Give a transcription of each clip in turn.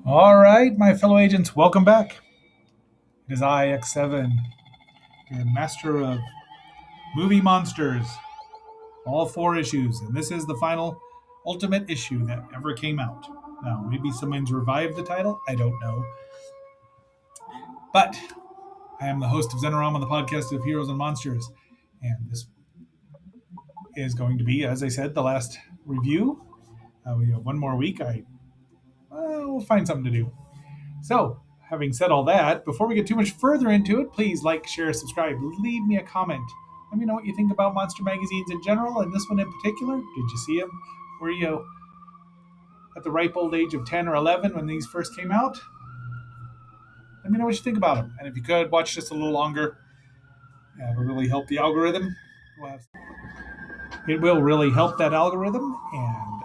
All right, my fellow agents, welcome back. It is I, X7, your master of movie monsters, all four issues, and this is the final ultimate issue that ever came out. Now, maybe someone's revived the title, I don't know. But I am the host of Zenorama, the podcast of heroes and monsters, and this is going to be, as I said, the last review. We have one more week. We'll find something to do. So, having said all that, before we get too much further into it, please like, share, subscribe, leave me a comment. Let me know what you think about monster magazines in general, and this one in particular. Did you see them? Were you at the ripe old age of 10 or 11 when these first came out? Let me know what you think about them. And if you could, watch just a little longer. It will really help the algorithm. It will really help that algorithm. And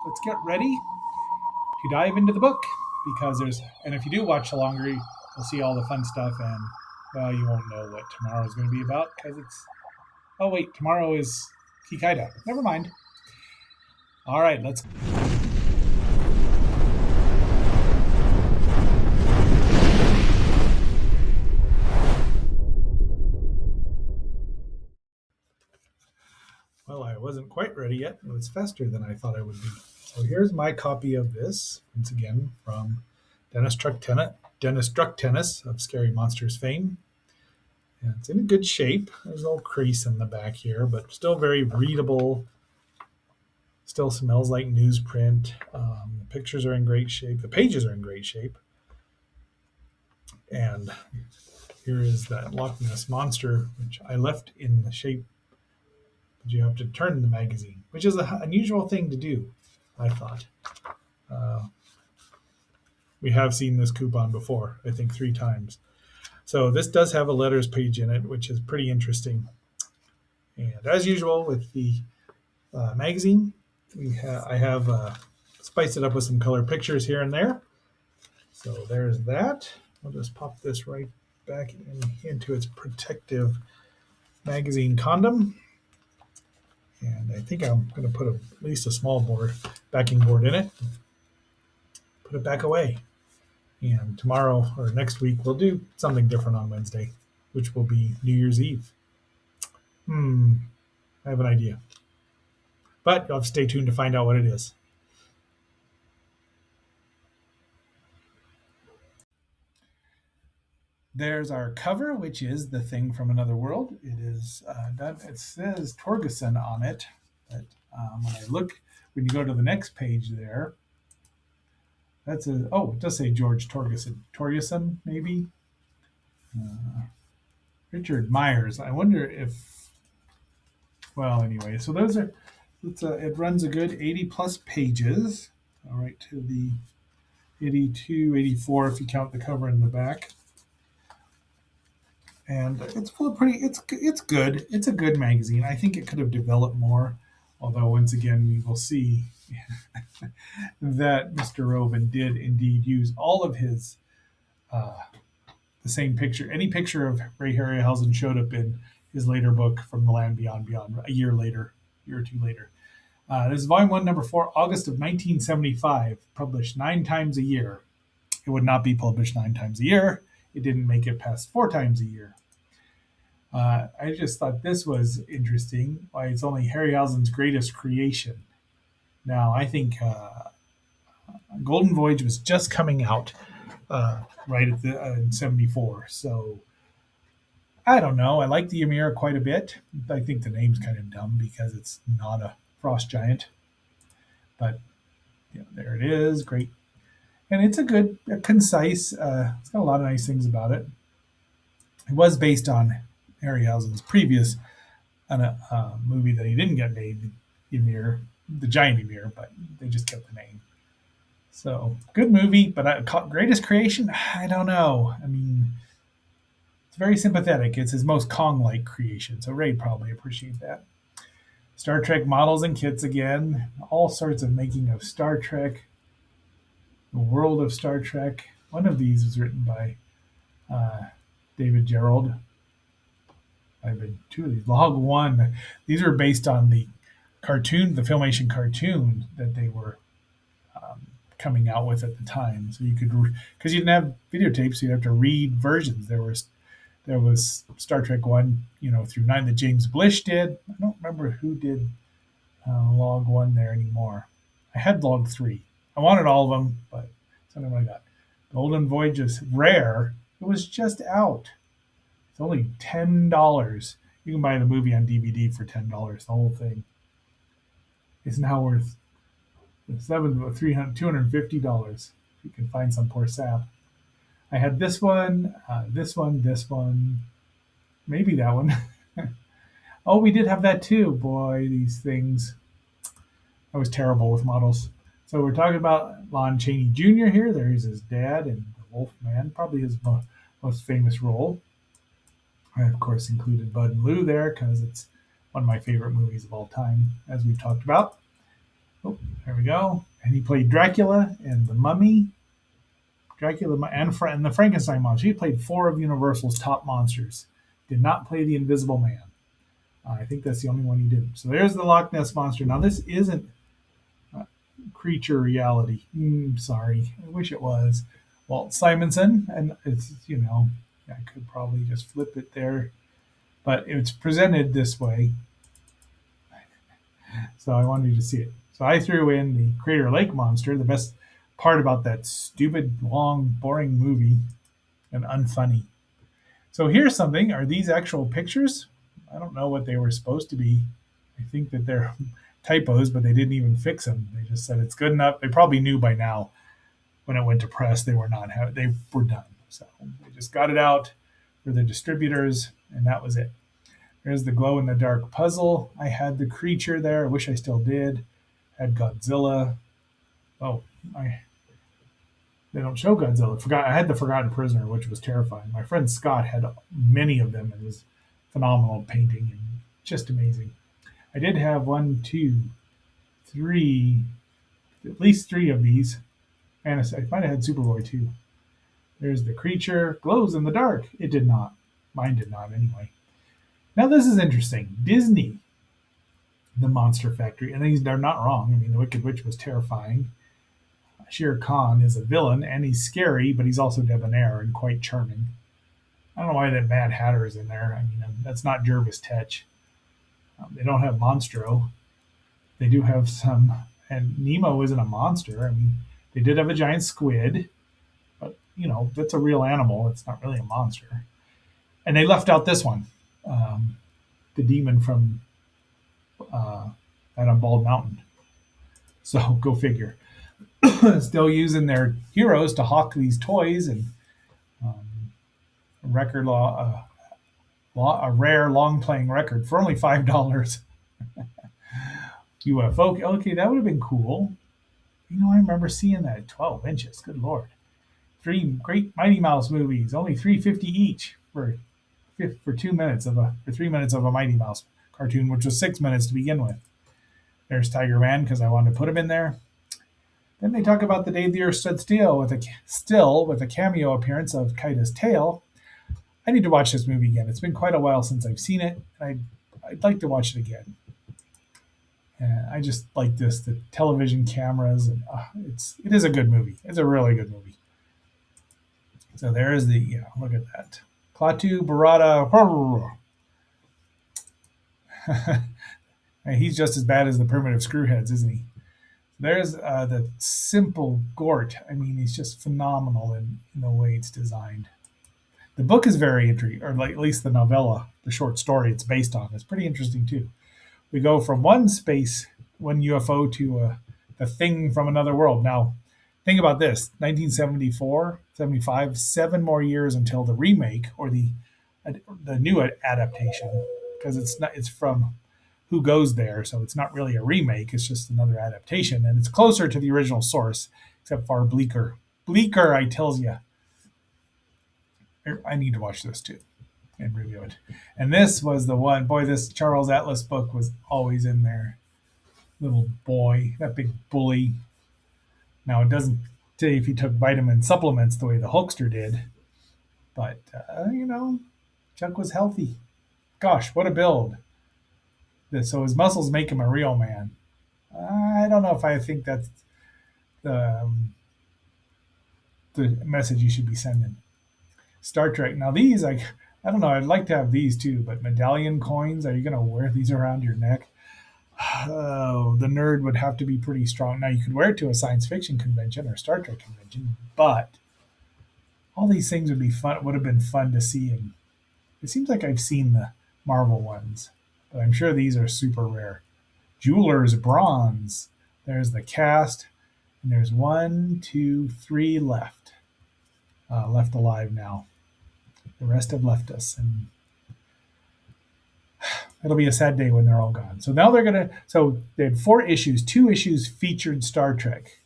let's get ready to dive into the book. And if you do watch the longer, you'll see all the fun stuff. And, well, you won't know what tomorrow is going to be about because tomorrow is Kikaida. Never mind. All right, let's. Well, I wasn't quite ready yet. It was faster than I thought I would be. So here's my copy of this, once again, from Dennis Drucktennis of Scary Monsters fame. And it's in a good shape. There's a little crease in the back here, but still very readable. Still smells like newsprint. The pictures are in great shape. The pages are in great shape. And here is that Loch Ness monster, which I left in the shape. But you have to turn the magazine, which is an unusual thing to do, I thought. We have seen this coupon before, I think 3 times. So this does have a letters page in it, which is pretty interesting. And as usual with the magazine, I have spiced it up with some color pictures here and there. So there's that. I'll just pop this right back into its protective magazine condom. And I think I'm going to put at least a small backing board in it. Put it back away. And tomorrow or next week, we'll do something different on Wednesday, which will be New Year's Eve. I have an idea. But you'll have to stay tuned to find out what it is. There's our cover, which is The Thing from Another World. It is done. It says Torgerson on it, but when you go to the next page there, it does say George Torgerson, maybe. Richard Myers. I wonder if. Well, anyway, so it runs a good 80 plus pages. All right, to the 82, 84 if you count the cover in the back. And it's full of it's good. It's a good magazine. I think it could have developed more, although once again we will see that Mr. Robin did indeed use all of his the same picture. Any picture of Ray Harryhausen showed up in his later book From the Land Beyond a year or two later. This is volume 1, number 4, August of 1975, published 9 times a year. It would not be published 9 times a year. It didn't make it past 4 times a year. I just thought this was interesting. Why it's only Harryhausen's greatest creation. Now, I think Golden Voyage was just coming out right at in '74. So I don't know. I like the Ymir quite a bit. I think the name's kind of dumb because it's not a frost giant. But there it is. Great. And it's concise. It's got a lot of nice things about it. It was based on Harryhausen's previous movie that he didn't get made, Ymir, the giant Ymir, but they just kept the name. So good movie, but greatest creation? I don't know. I mean, it's very sympathetic. It's his most Kong-like creation, so Ray'd probably appreciate that. Star Trek models and kits again. All sorts of making of Star Trek. The World of Star Trek. One of these was written by David Gerrold. I've been 2 of these. Log 1. These are based on the Filmation cartoon that they were coming out with at the time. So you could, because you didn't have videotapes, so you have to read versions. There was Star Trek 1, through 9 that James Blish did. I don't remember who did log 1 there anymore. I had log 3. I wanted all of them, but that's not what I got. Golden Voyage is rare. It was just out. It's only $10. You can buy the movie on DVD for $10. The whole thing is now worth $250 if you can find some poor sap. I had this one, this one, maybe that one. Oh, we did have that too. Boy, these things. I was terrible with models. So we're talking about Lon Chaney Jr. here. There's his dad and the Wolf Man, probably his most famous role. I, of course, included Bud and Lou there because it's one of my favorite movies of all time, as we've talked about. Oh, there we go. And he played Dracula and the Mummy, Dracula and the Frankenstein monster. He played 4 of Universal's top monsters. Did not play the Invisible Man. I think that's the only one he didn't. So there's the Loch Ness monster. Now this isn't creature reality. Sorry, I wish it was. Walt Simonson, and it's I could probably just flip it there, but it's presented this way. So I wanted you to see it. So I threw in the Crater Lake monster. The best part about that stupid, long, boring movie, and unfunny. So here's something. Are these actual pictures? I don't know what they were supposed to be. I think that they're typos, but they didn't even fix them. They just said it's good enough. They probably knew by now when it went to press they were not they were done. So they just got it out for the distributors, and that was it. There's the glow in the dark puzzle. I had the creature there. I wish I still did. Had Godzilla. Oh, they don't show Godzilla. I had the Forgotten Prisoner, which was terrifying. My friend Scott had many of them, and it was phenomenal painting and just amazing. I did have 1, 2, 3, at least 3 of these. And I might have had Superboy too. There's the creature. Glows in the dark. It did not. Mine did not anyway. Now this is interesting. Disney, the Monster Factory, and they're not wrong. I mean, the Wicked Witch was terrifying. Shere Khan is a villain, and he's scary, but he's also debonair and quite charming. I don't know why that Mad Hatter is in there. I mean, that's not Jervis Tetch. They don't have Monstro. They do have some, and Nemo isn't a monster. I mean, they did have a giant squid, but that's a real animal. It's not really a monster. And they left out this one, the demon from that on Bald Mountain. So go figure. Still using their heroes to hawk these toys and a rare long playing record for only $5. UFO. Okay, that would have been cool. I remember seeing that at 12 inches. Good lord. 3 great Mighty Mouse movies, only $3.50 each for 2 minutes for 3 minutes of a Mighty Mouse cartoon, which was 6 minutes to begin with. There's Tiger Man because I wanted to put him in there. Then they talk about the day the Earth stood still with a cameo appearance of Kaida's tail. I need to watch this movie again. It's been quite a while since I've seen it, and I'd like to watch it again. And I just like the television cameras, and it is a good movie. It's a really good movie. So there is look at that. Klaatu Barada. He's just as bad as the primitive screwheads, isn't he? There's the simple Gort. I mean, he's just phenomenal in the way it's designed. The book is very intriguing, or at least the novella, the short story it's based on. It's pretty interesting too. We go from one UFO to the thing from another world. Now, think about this: 1974, 75, 7 more years until the remake or the new adaptation, because it's from Who Goes There, so it's not really a remake. It's just another adaptation, and it's closer to the original source, except far bleaker. Bleaker, I tells you. I need to watch this too and review it. And this was the one. Boy, this Charles Atlas book was always in there. Little boy, that big bully. Now, it doesn't say if he took vitamin supplements the way the Hulkster did, but, Chuck was healthy. Gosh, what a build. So his muscles make him a real man. I don't know if I think that's um, the message you should be sending. Star Trek. Now these, I don't know. I'd like to have these too, but medallion coins. Are you going to wear these around your neck? Oh, the nerd would have to be pretty strong. Now you could wear it to a science fiction convention or Star Trek convention, but all these things would be fun. Would have been fun to see, and it seems like I've seen the Marvel ones, but I'm sure these are super rare. Jeweler's bronze. There's the cast, and there's one, two, three left. Left alive now. The rest have left us, and it'll be a sad day when they're all gone. So now they're gonna. So they had 4 issues. 2 issues featured Star Trek,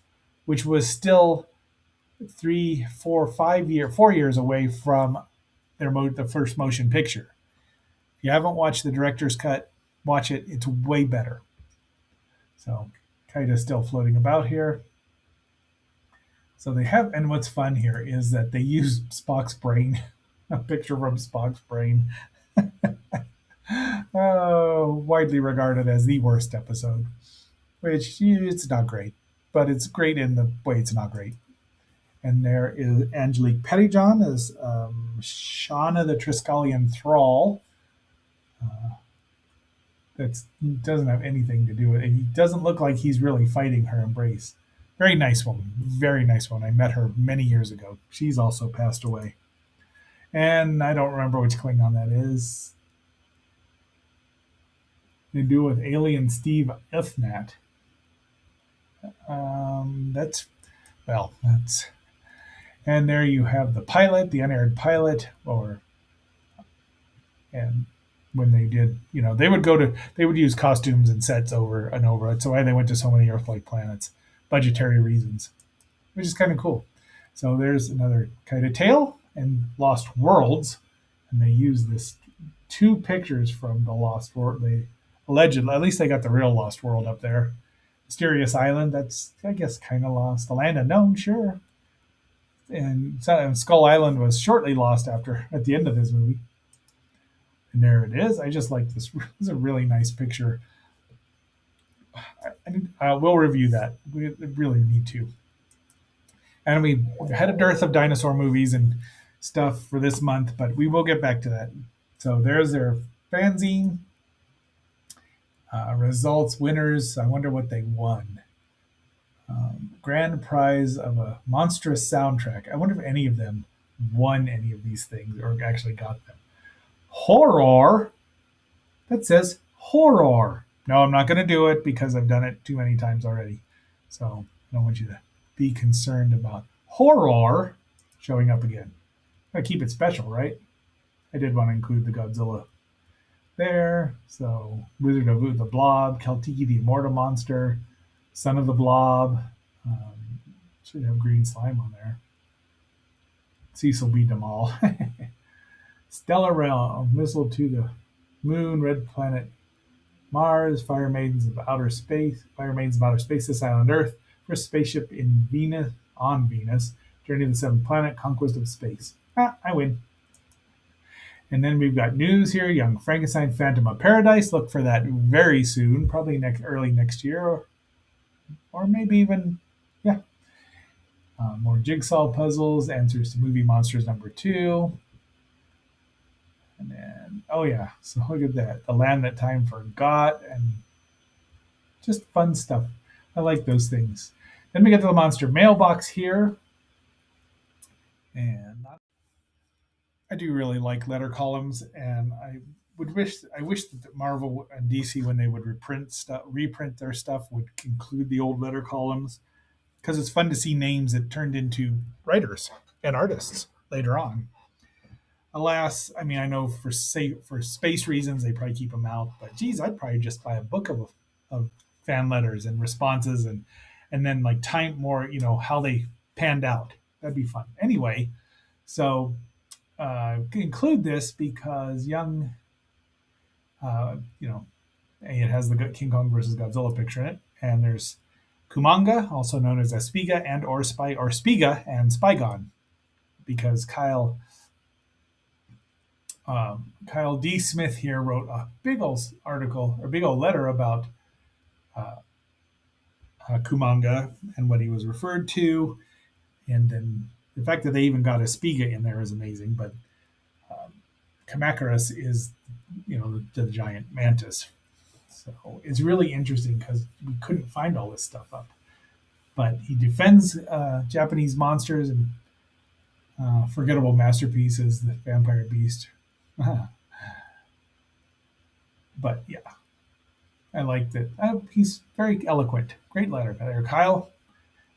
which was still 4 years away from the first motion picture. If you haven't watched the director's cut, watch it. It's way better. So Kaita's still floating about here. So they have, and what's fun here is that they use Spock's brain, a picture from Spock's brain. Widely regarded as the worst episode, which it's not great, but it's great in the way it's not great. And there is Angelique Pettyjohn as Shauna the Triskelion Thrall. That doesn't have anything to do with it. He doesn't look like he's really fighting her embrace. Very nice woman. Very nice one. I met her many years ago. She's also passed away. And I don't remember which Klingon that is. They do with Alien Steve Ifnat. That's well, that's and there you have the pilot, the unaired pilot, or and when they did, they would use costumes and sets over and over. That's why they went to so many Earth-like planets, budgetary reasons, which is kind of cool. So there's another kind of tale and Lost Worlds, and they use this 2 pictures from the Lost World. They allegedly, at least they got the real Lost World up there. Mysterious Island, that's I guess kind of lost. The Land Unknown, sure. And Skull Island was shortly lost at the end of this movie. And there it is. I just like this. This is a really nice picture. We'll review that. We really need to. And we had a dearth of dinosaur movies and stuff for this month, but we will get back to that. So there's their fanzine results, winners. I wonder what they won. Grand prize of a monstrous soundtrack. I wonder if any of them won any of these things or actually got them. Horror. That says horror. No, I'm not going to do it because I've done it too many times already. So I don't want you to be concerned about horror showing up again. I keep it special, right? I did want to include the Godzilla there. So Wizard of Ood the Blob, Keltiki the Immortal Monster, Son of the Blob. Should have green slime on there. Cecil beat them all. Stellar Realm, Missile to the Moon, Red Planet Mars, Fire Maidens of Outer Space, This Island Earth, First Spaceship on Venus, Journey to the Seventh Planet, Conquest of Space. I win. And then we've got news here, Young Frankenstein, Phantom of Paradise. Look for that very soon, probably early next year, or maybe even, yeah. More jigsaw puzzles, answers to movie monsters #2. And then, oh yeah, so look at that. The Land That Time Forgot, and just fun stuff. I like those things. Then we get to the monster mailbox here. And I do really like letter columns, and I wish that Marvel and DC, when they would reprint their stuff, would include the old letter columns, because it's fun to see names that turned into writers and artists later on. Alas, I mean, I know for space reasons they probably keep them out, but geez, I'd probably just buy a book of fan letters and responses, and then like time more, how they panned out. That'd be fun. Anyway, so include this because it has the King Kong versus Godzilla picture in it, and there's Kumanga, also known as Espiga and or Spiga and Spygon, because Kyle D. Smith here wrote a big old article or big old letter about Kumanga and what he was referred to, and then the fact that they even got a Spiga in there is amazing. But Kamacuras is, the giant mantis. So it's really interesting because we couldn't find all this stuff up. But he defends Japanese monsters and forgettable masterpieces, the Vampire Beast. But yeah, I like that. He's very eloquent. Great letter there, Kyle.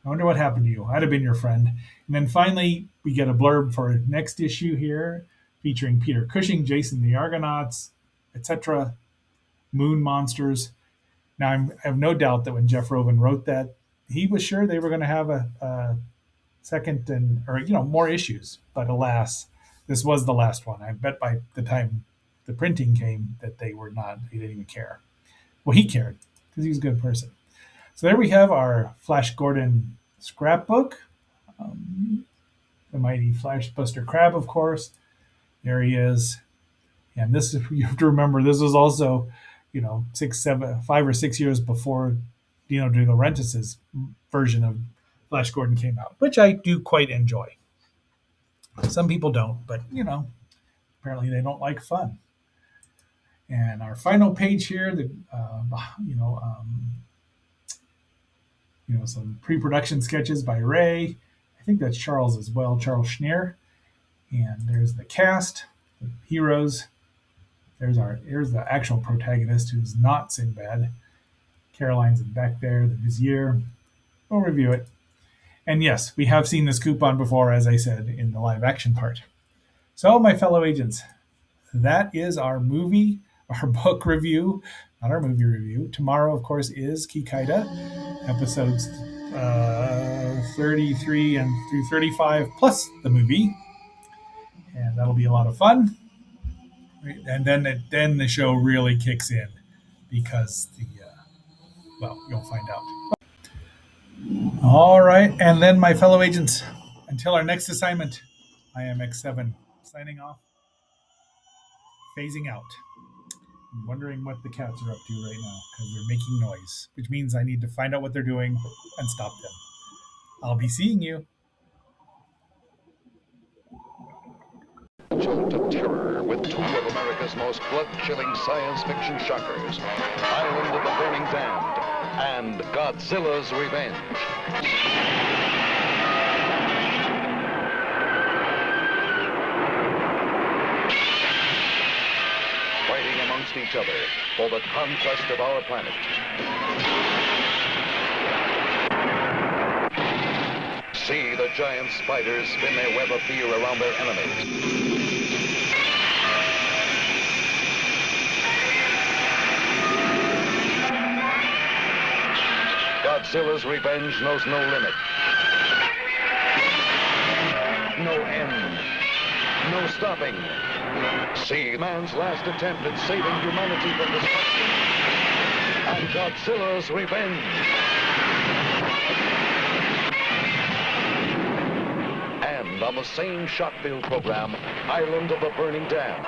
I wonder what happened to you. I'd have been your friend. And then finally, we get a blurb for next issue here, featuring Peter Cushing, Jason the Argonauts, etc. Moon monsters. Now, I have no doubt that when Jeff Rovin wrote that, he was sure they were going to have a second or more issues. But alas, this was the last one. I bet by the time the printing came that they were not. He didn't even care. Well, he cared because he was a good person. So there we have our Flash Gordon scrapbook. The mighty Flash Buster Crab, of course. There he is. And this is, you have to remember, this was also, 5 or 6 years before Dino De Laurentiis's version of Flash Gordon came out, which I do quite enjoy. Some people don't, but, apparently they don't like fun. And our final page here, some pre-production sketches by Ray. I think that's Charles as well, Charles Schneer. And there's the cast, the heroes. Here's the actual protagonist, who's not Sinbad. Caroline's back there, the Vizier. We'll review it. And yes, we have seen this coupon before, as I said, in the live action part. So, my fellow agents, that is our book review, not our movie review. Tomorrow, of course, is Kikaida, episodes 33 and through 35, plus the movie. And that'll be a lot of fun. And then the show really kicks in because you'll find out. All right. And then, my fellow agents, until our next assignment, I am X7 signing off, phasing out. I'm wondering what the cats are up to right now because they're making noise, which means I need to find out what they're doing and stop them. I'll be seeing you. Jolt of terror with two of America's most blood-chilling science fiction shockers, Island of the Burning Damned and Godzilla's Revenge. Fighting amongst each other for the conquest of our planet. See the giant spiders spin their web of fear around their enemies. Godzilla's Revenge knows no limit. No end. No stopping. See man's last attempt at saving humanity from destruction. And Godzilla's Revenge. And on the same shot-filled program, Island of the Burning Dam.